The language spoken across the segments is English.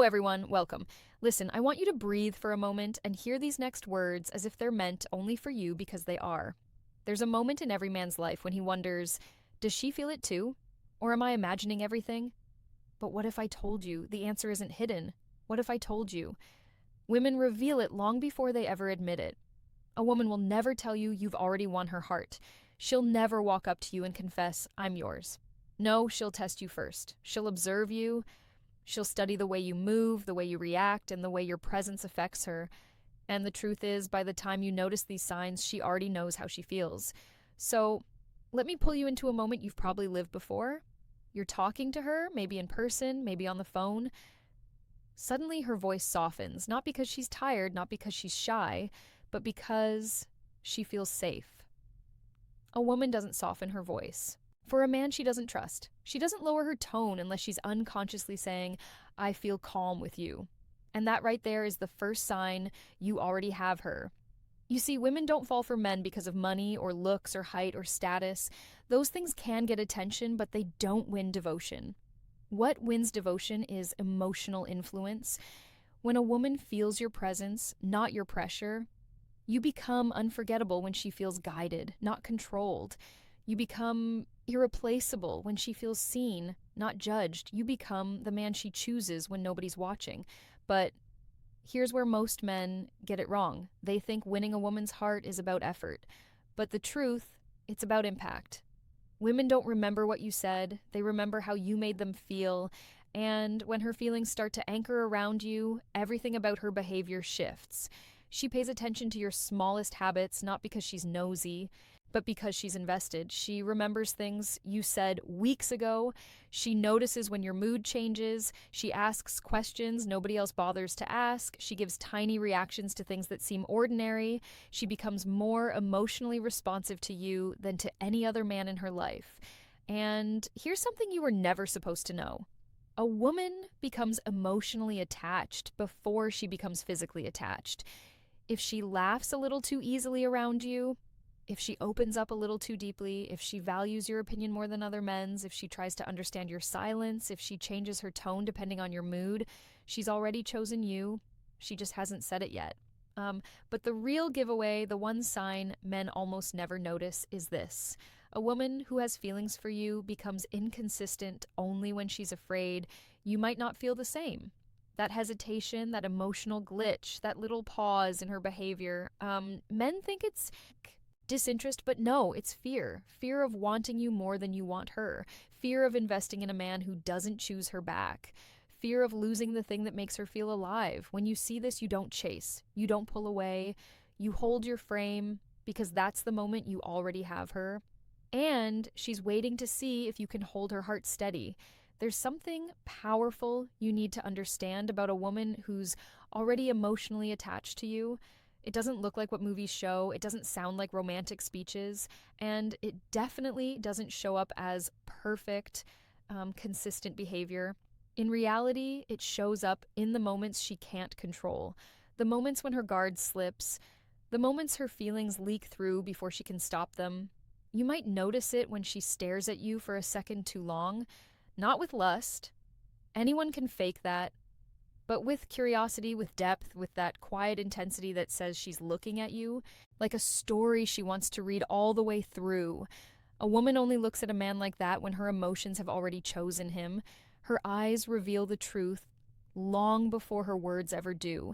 everyone. Welcome. Listen, I want you to breathe for a moment and hear these next words as if they're meant only for you because they are. There's a moment in every man's life when he wonders, does she feel it too? Or am I imagining everything? But what if I told you? The answer isn't hidden. What if I told you? Women reveal it long before they ever admit it. A woman will never tell you you've already won her heart. She'll never walk up to you and confess, I'm yours. No, she'll test you first. She'll observe you. She'll study the way you move, the way you react, and the way your presence affects her. And the truth is, by the time you notice these signs, she already knows how she feels. So, let me pull you into a moment you've probably lived before. You're talking to her, maybe in person, maybe on the phone. Suddenly, her voice softens, not because she's tired, not because she's shy, but because she feels safe. A woman doesn't soften her voice. For a man she doesn't trust. She doesn't lower her tone unless she's unconsciously saying, I feel calm with you. And that right there is the first sign you already have her. You see, women don't fall for men because of money or looks or height or status. Those things can get attention, but they don't win devotion. What wins devotion is emotional influence. When a woman feels your presence, not your pressure, you become unforgettable when she feels guided, not controlled. You become irreplaceable when she feels seen, not judged. You become the man she chooses when nobody's watching. But here's where most men get it wrong. They think winning a woman's heart is about effort. But the truth, it's about impact. Women don't remember what you said. They remember how you made them feel. And when her feelings start to anchor around you, everything about her behavior shifts. She pays attention to your smallest habits, not because she's nosy, but because she's invested. She remembers things you said weeks ago. She notices when your mood changes. She asks questions nobody else bothers to ask. She gives tiny reactions to things that seem ordinary. She becomes more emotionally responsive to you than to any other man in her life. And here's something you were never supposed to know. A woman becomes emotionally attached before she becomes physically attached. If she laughs a little too easily around you, if she opens up a little too deeply, if she values your opinion more than other men's, if she tries to understand your silence, if she changes her tone depending on your mood, she's already chosen you. She just hasn't said it yet. But the real giveaway, the one sign men almost never notice is this. A woman who has feelings for you becomes inconsistent only when she's afraid you might not feel the same. That hesitation, that emotional glitch, that little pause in her behavior, men think it's disinterest, but no, it's fear. Fear of wanting you more than you want her. Fear of investing in a man who doesn't choose her back. Fear of losing the thing that makes her feel alive. When you see this, you don't chase. You don't pull away. You hold your frame because that's the moment you already have her. And she's waiting to see if you can hold her heart steady. There's something powerful you need to understand about a woman who's already emotionally attached to you. It doesn't look like what movies show, it doesn't sound like romantic speeches, and it definitely doesn't show up as perfect, consistent behavior. In reality, it shows up in the moments she can't control, the moments when her guard slips, the moments her feelings leak through before she can stop them. You might notice it when she stares at you for a second too long. Not with lust. Anyone can fake that. But with curiosity, with depth, with that quiet intensity that says she's looking at you, like a story she wants to read all the way through. A woman only looks at a man like that when her emotions have already chosen him. Her eyes reveal the truth long before her words ever do.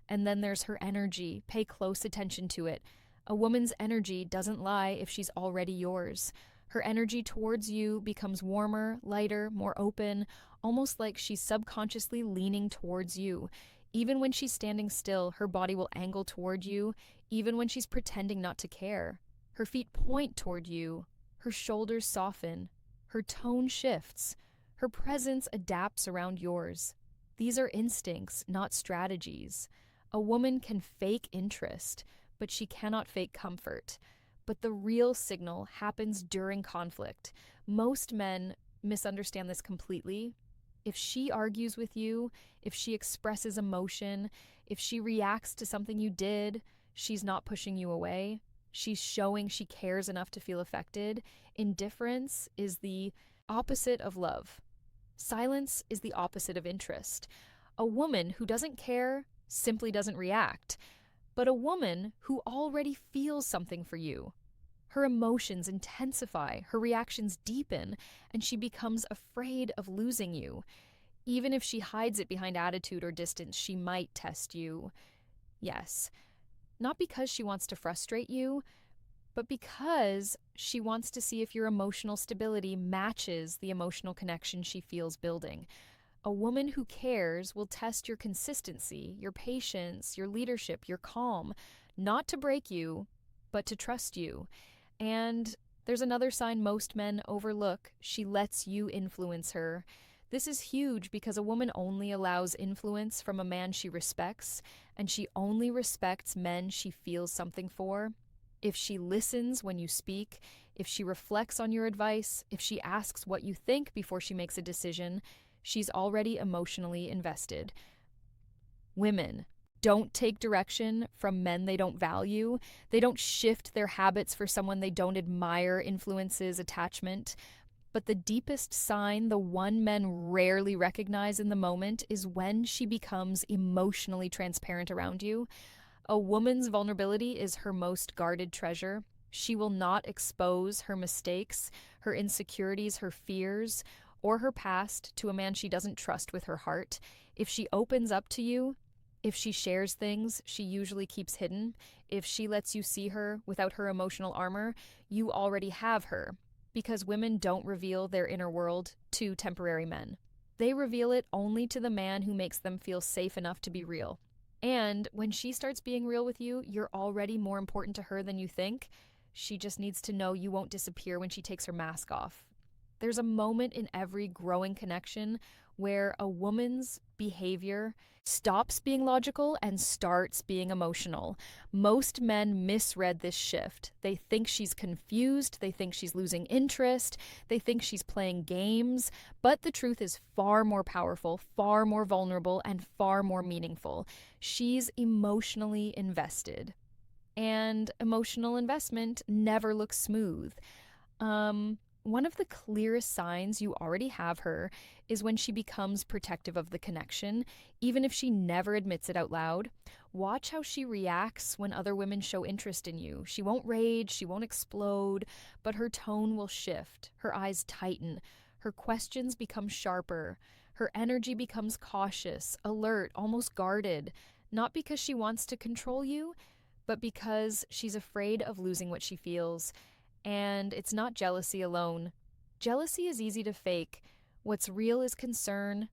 And then there's her energy. Pay close attention to it. A woman's energy doesn't lie if she's already yours. Her energy towards you becomes warmer, lighter, more open, almost like she's subconsciously leaning towards you. Even when she's standing still, her body will angle toward you, even when she's pretending not to care. Her feet point toward you. Her shoulders soften. Her tone shifts. Her presence adapts around yours. These are instincts, not strategies. A woman can fake interest, but she cannot fake comfort. But the real signal happens during conflict. Most men misunderstand this completely. If she argues with you, if she expresses emotion, if she reacts to something you did, she's not pushing you away. She's showing she cares enough to feel affected. Indifference is the opposite of love. Silence is the opposite of interest. A woman who doesn't care simply doesn't react, but a woman who already feels something for you. Her emotions intensify, her reactions deepen, and she becomes afraid of losing you. Even if she hides it behind attitude or distance, she might test you. Yes, not because she wants to frustrate you, but because she wants to see if your emotional stability matches the emotional connection she feels building. A woman who cares will test your consistency, your patience, your leadership, your calm, not to break you, but to trust you. And there's another sign most men overlook: she lets you influence her. This is huge because a woman only allows influence from a man she respects, and she only respects men she feels something for. If she listens when you speak, if she reflects on your advice, if she asks what you think before she makes a decision, she's already emotionally invested. Women don't take direction from men they don't value. They don't shift their habits for someone they don't admire, influences attachment. But the deepest sign, the one men rarely recognize in the moment, is when she becomes emotionally transparent around you. A woman's vulnerability is her most guarded treasure. She will not expose her mistakes, her insecurities, her fears, or her past to a man she doesn't trust with her heart. If she opens up to you, if she shares things she usually keeps hidden, if she lets you see her without her emotional armor, you already have her. Because women don't reveal their inner world to temporary men. They reveal it only to the man who makes them feel safe enough to be real. And when she starts being real with you, you're already more important to her than you think. She just needs to know you won't disappear when she takes her mask off. There's a moment in every growing connection where a woman's behavior stops being logical and starts being emotional. Most men misread this shift. They think she's confused, they think she's losing interest, they think she's playing games, but the truth is far more powerful, far more vulnerable, and far more meaningful. She's emotionally invested. And emotional investment never looks smooth. One of the clearest signs you already have her is when she becomes protective of the connection, even if she never admits it out loud. Watch how she reacts when other women show interest in you. She won't rage, she won't explode, but her tone will shift. Her eyes tighten. Her questions become sharper. Her energy becomes cautious, alert, almost guarded. Not because she wants to control you, but because she's afraid of losing what she feels. And it's not jealousy alone. Jealousy is easy to fake. What's real is concern.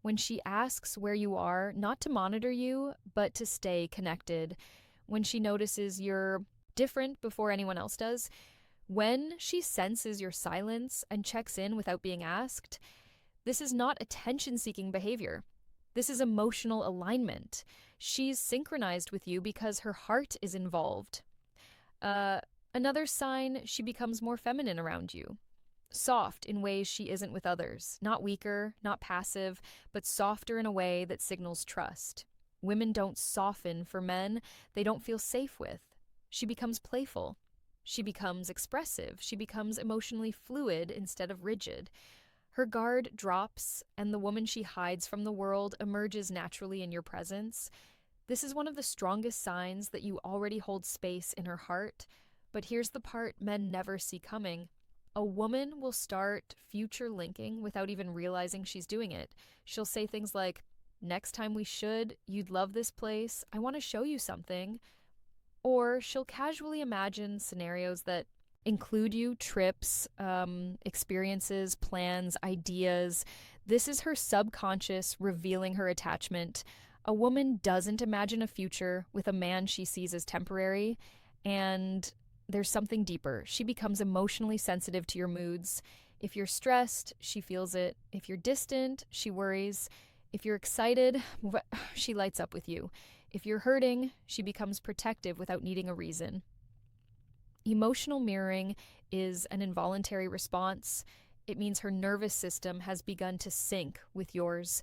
When she asks where you are, not to monitor you, but to stay connected. When she notices you're different before anyone else does. When she senses your silence and checks in without being asked. This is not attention-seeking behavior. This is emotional alignment. She's synchronized with you because her heart is involved. Another sign, she becomes more feminine around you. Soft in ways she isn't with others. Not weaker, not passive, but softer in a way that signals trust. Women don't soften for men they don't feel safe with. She becomes playful. She becomes expressive. She becomes emotionally fluid instead of rigid. Her guard drops, and the woman she hides from the world emerges naturally in your presence. This is one of the strongest signs that you already hold space in her heart. But here's the part men never see coming. A woman will start future linking without even realizing she's doing it. She'll say things like, "Next time we should, you'd love this place, I want to show you something." Or she'll casually imagine scenarios that include you, trips, experiences, plans, ideas. This is her subconscious revealing her attachment. A woman doesn't imagine a future with a man she sees as temporary, and there's something deeper. She becomes emotionally sensitive to your moods. If you're stressed, she feels it. If you're distant, she worries. If you're excited, she lights up with you. If you're hurting, she becomes protective without needing a reason. Emotional mirroring is an involuntary response. It means her nervous system has begun to sync with yours.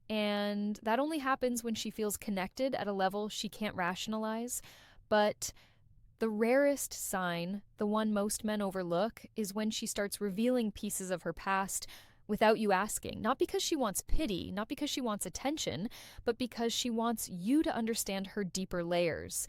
And that only happens when she feels connected at a level she can't rationalize. But the rarest sign, the one most men overlook, is when she starts revealing pieces of her past without you asking, not because she wants pity, not because she wants attention, but because she wants you to understand her deeper layers.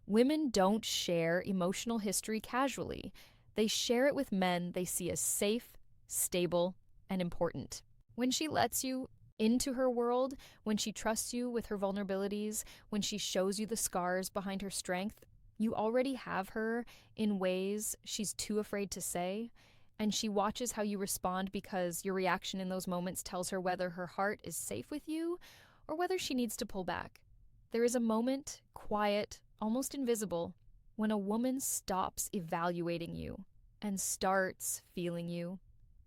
Women don't share emotional history casually. They share it with men they see as safe, stable, and important. When she lets you into her world, when she trusts you with her vulnerabilities, when she shows you the scars behind her strength, you already have her in ways she's too afraid to say, and she watches how you respond because your reaction in those moments tells her whether her heart is safe with you or whether she needs to pull back. There is a moment, quiet, almost invisible, when a woman stops evaluating you and starts feeling you.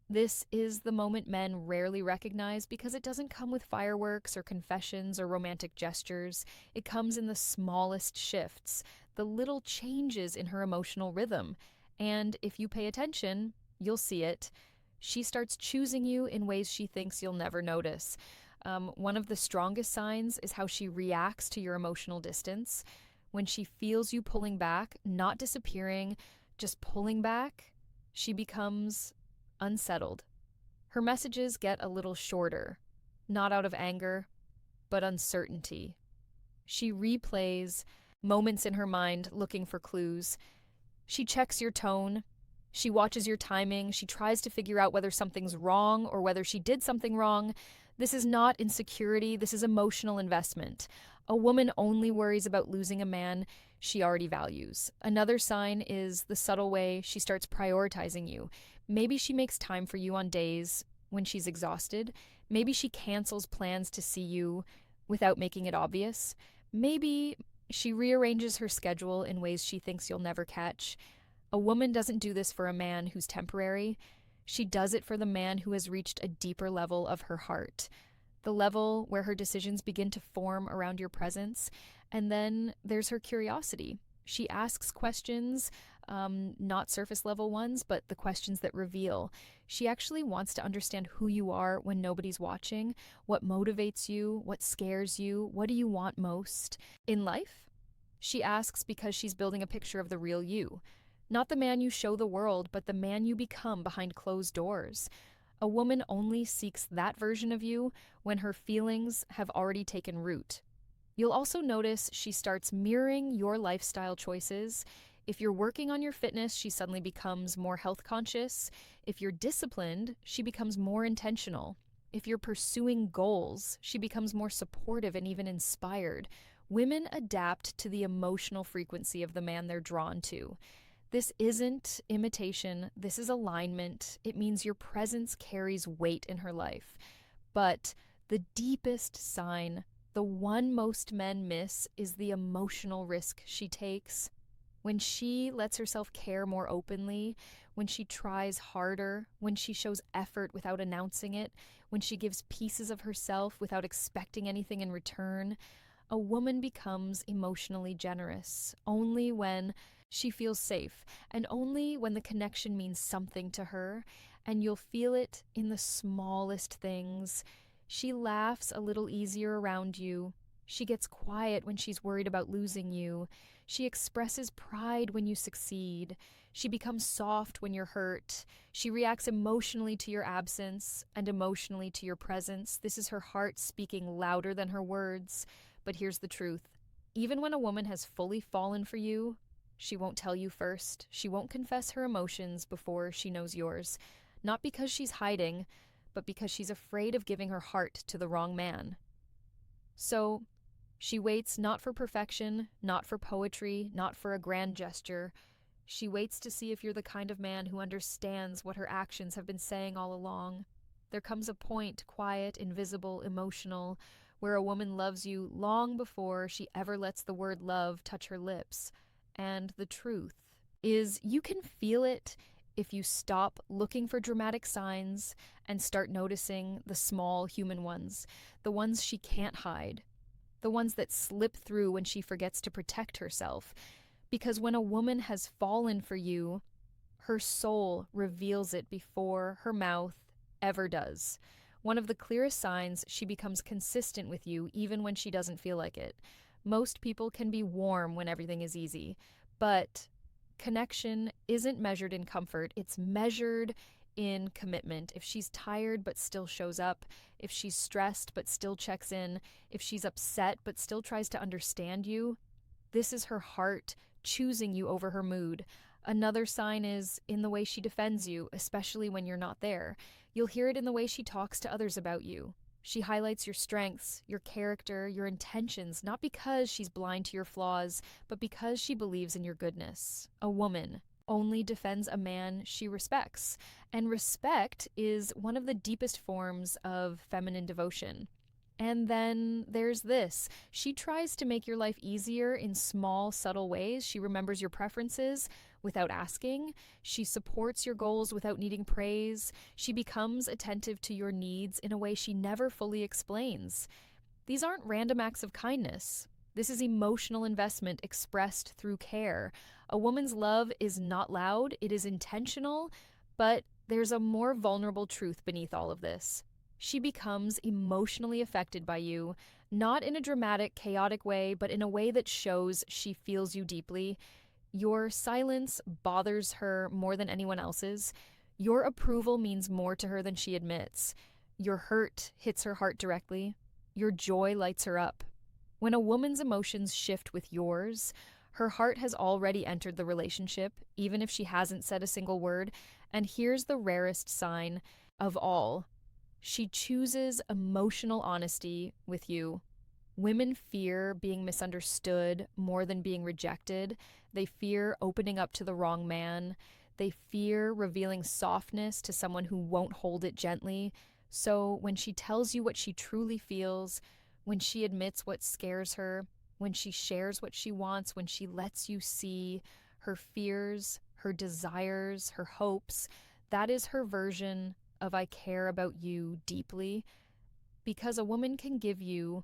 This is the moment men rarely recognize because it doesn't come with fireworks or confessions or romantic gestures. It comes in the smallest shifts, the little changes in her emotional rhythm. And if you pay attention, you'll see it. She starts choosing you in ways she thinks you'll never notice. One of the strongest signs is how she reacts to your emotional distance. When she feels you pulling back, not disappearing, just pulling back, she becomes unsettled. Her messages get a little shorter, not out of anger, but uncertainty. She replays moments in her mind looking for clues. She checks your tone. She watches your timing. She tries to figure out whether something's wrong or whether she did something wrong. This is not insecurity, this is emotional investment. A woman only worries about losing a man she already values. Another sign is the subtle way she starts prioritizing you. Maybe she makes time for you on days when she's exhausted. Maybe she cancels plans to see you without making it obvious. Maybe she rearranges her schedule in ways she thinks you'll never catch. A woman doesn't do this for a man who's temporary. She does it for the man who has reached a deeper level of her heart, the level where her decisions begin to form around your presence. And then there's her curiosity. She asks questions, not surface level ones, but the questions that reveal. She actually wants to understand who you are when nobody's watching, what motivates you, what scares you, what do you want most in life? She asks because she's building a picture of the real you. Not the man you show the world, but the man you become behind closed doors. A woman only seeks that version of you when her feelings have already taken root. You'll also notice she starts mirroring your lifestyle choices. If you're working on your fitness, she suddenly becomes more health conscious. If you're disciplined, she becomes more intentional. If you're pursuing goals, she becomes more supportive and even inspired. Women adapt to the emotional frequency of the man they're drawn to. This isn't imitation, this is alignment. It means your presence carries weight in her life. But the deepest sign, the one most men miss, is the emotional risk she takes. When she lets herself care more openly, when she tries harder, when she shows effort without announcing it, when she gives pieces of herself without expecting anything in return, a woman becomes emotionally generous only when she feels safe, and only when the connection means something to her, and you'll feel it in the smallest things. She laughs a little easier around you. She gets quiet when she's worried about losing you. She expresses pride when you succeed. She becomes soft when you're hurt. She reacts emotionally to your absence and emotionally to your presence. This is her heart speaking louder than her words. But here's the truth. Even when a woman has fully fallen for you, she won't tell you first. She won't confess her emotions before she knows yours. Not because she's hiding, but because she's afraid of giving her heart to the wrong man. So, she waits not for perfection, not for poetry, not for a grand gesture. She waits to see if you're the kind of man who understands what her actions have been saying all along. There comes a point, quiet, invisible, emotional, where a woman loves you long before she ever lets the word love touch her lips. And the truth is, you can feel it if you stop looking for dramatic signs and start noticing the small human ones, the ones she can't hide, the ones that slip through when she forgets to protect herself. Because when a woman has fallen for you, her soul reveals it before her mouth ever does. One of the clearest signs, she becomes consistent with you even when she doesn't feel like it. Most people can be warm when everything is easy, but connection isn't measured in comfort. It's measured in commitment. If she's tired but still shows up, if she's stressed but still checks in, if she's upset but still tries to understand you, this is her heart choosing you over her mood. Another sign is in the way she defends you, especially when you're not there. You'll hear it in the way she talks to others about you. She highlights your strengths, your character, your intentions, not because she's blind to your flaws, but because she believes in your goodness. A woman only defends a man she respects, and respect is one of the deepest forms of feminine devotion. And then there's this. She tries to make your life easier in small, subtle ways. She remembers your preferences without asking. She supports your goals without needing praise. She becomes attentive to your needs in a way she never fully explains. These aren't random acts of kindness. This is emotional investment expressed through care. A woman's love is not loud, it is intentional, but there's a more vulnerable truth beneath all of this. She becomes emotionally affected by you, not in a dramatic, chaotic way, but in a way that shows she feels you deeply. Your silence bothers her more than anyone else's. Your approval means more to her than she admits. Your hurt hits her heart directly. Your joy lights her up. When a woman's emotions shift with yours, her heart has already entered the relationship, even if she hasn't said a single word. And here's the rarest sign of all. She chooses emotional honesty with you. Women fear being misunderstood more than being rejected. They fear opening up to the wrong man. They fear revealing softness to someone who won't hold it gently. So when she tells you what she truly feels, when she admits what scares her, when she shares what she wants, when she lets you see her fears, her desires, her hopes, that is her version of I care about you deeply. Because a woman can give you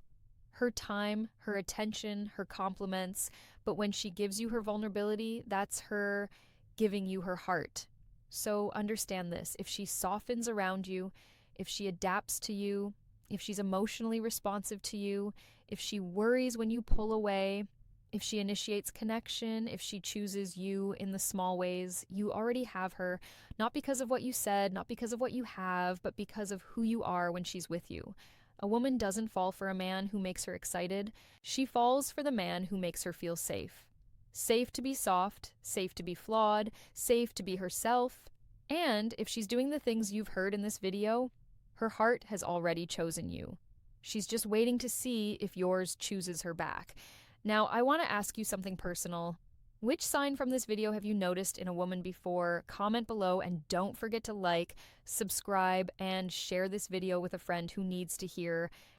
her time, her attention, her compliments, but when she gives you her vulnerability, that's her giving you her heart. So understand this. If she softens around you, if she adapts to you, if she's emotionally responsive to you, if she worries when you pull away, if she initiates connection, if she chooses you in the small ways, you already have her, not because of what you said, not because of what you have, but because of who you are when she's with you. A woman doesn't fall for a man who makes her excited. She falls for the man who makes her feel safe. Safe to be soft, safe to be flawed, safe to be herself. And if she's doing the things you've heard in this video, her heart has already chosen you. She's just waiting to see if yours chooses her back. Now, I want to ask you something personal. Which sign from this video have you noticed in a woman before? Comment below and don't forget to like, subscribe, and share this video with a friend who needs to hear